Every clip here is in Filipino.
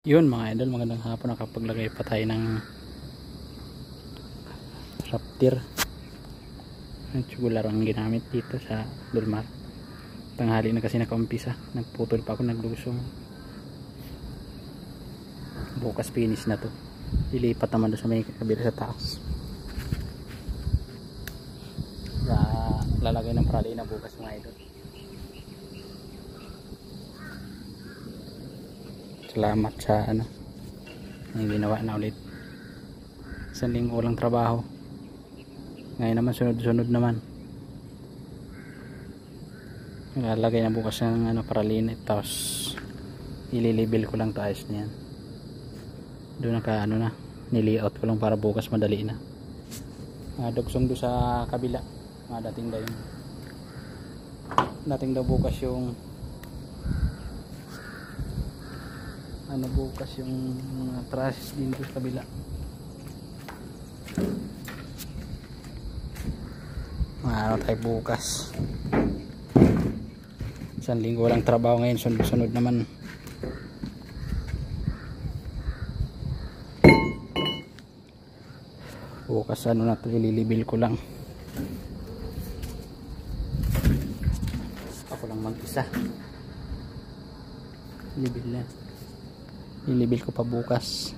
Yun mga idol, magandang hapon. Nakapaglagay pa tayo ng Raptor. Tubular ang ginamit dito sa Dulmar. Tanghali na kasi nakaumpisa. Nagputol pa ako, naglusong. Bukas finish na to. Ilipat naman doon sa may kabila sa taas. Lalagay ng pralina bukas mga idol. Salamat sa yung ginawa na ulit. Isang linggo lang trabaho, ngayon naman sunod-sunod naman. Lalagay na bukas ng paralinit, tapos ililibel ko lang to, ayos na yan. Doon naka na niliaut ko lang para bukas madali na. Dugsong doon sa kabila, dating daw bukas yung bukas yung mga trash din sa kabila. Tayo bukas. Isang linggo lang trabaho ngayon, sunod-sunod naman. Bukas na to, ililibil ko lang. Ako lang mag-isa. Libil na. Ilibil ko pa bukas.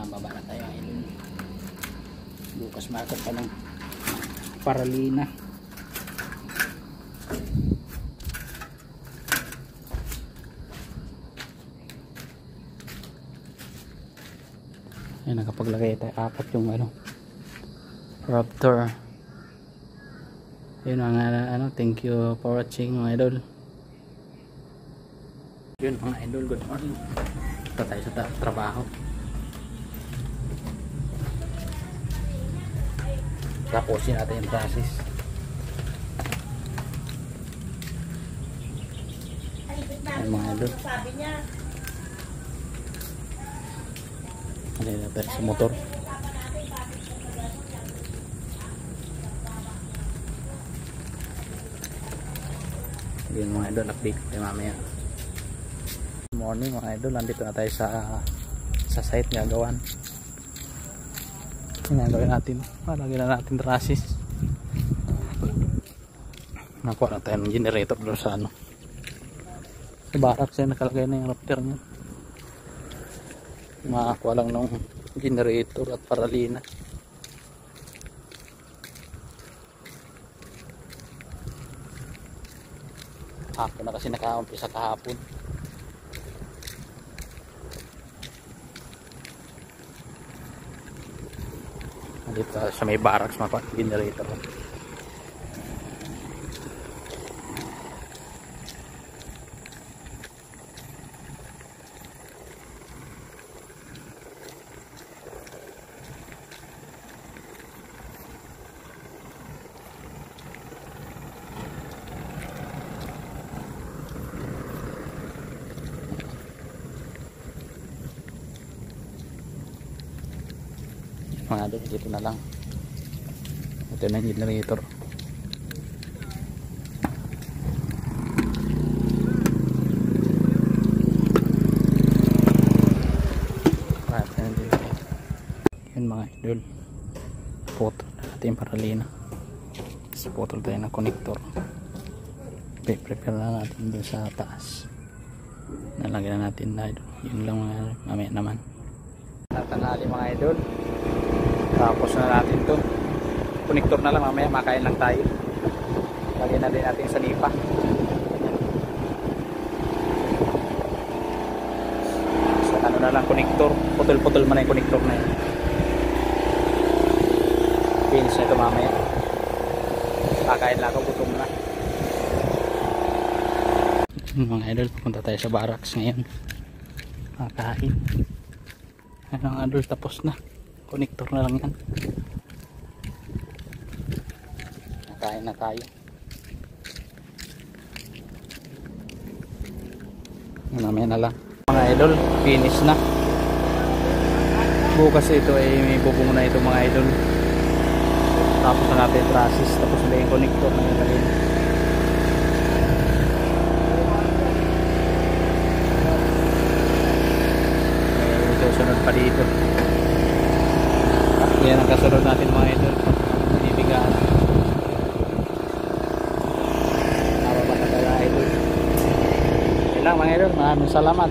Baba na tayo ngayon. Bukas makakot pa ng paralina. Ayan, nakapaglagay tayo apat yung Raptor. Yun ang thank you for watching mga idol. Yun mga idol, good morning. Ito tayo sa trabaho. Tapusin natin yung process. Ayan mga idol. Ano yung natin sa motor. Yun mga idol, update tayo mamaya. Morning mga idol, nandito na tayo sa site gagawan. Gagawin natin, lagyan na natin trasis. Nakuha na tayo ng generator doon sa sa barak siya nakalagay na yung Raptor niya. Makakuha lang ng generator at paralina. Hapon na kasi nakaumpisa kahapon. Dito sa may barracks mga generator. Mga idol, dito na lang. Ito na yung generator. Yan mga idol, putol natin yung paralina. Kasi putol tayo ng connector. Prepare na natin dun sa taas. Nalagyan na natin na idol. Yun lang mamaya naman. Tatanghali mga idol, tapos na natin to. Connector na lang, mamaya makain lang tayo. Lagyan na din natin sa nipa. So na lang connector, putol-putol man yung connector na yun. Finish na ito mamaya. Kakain lang ako, gutom na. Mga idol, pupunta tayo sa barracks ngayon. Kakain. Anong idol, tapos na. Connector na lang yan. Nakain na tayo. Mamaya na lang. Mga idol, finish na. Bukas ito ay may bubong na ito mga idol. Tapos na natin trasis. Tapos na yung connector na yung sunod pa dito. Yan ang kasunod natin mga idol. Binibigaan. Nababa na tayo idol. Yan lang mga idol. Maraming salamat.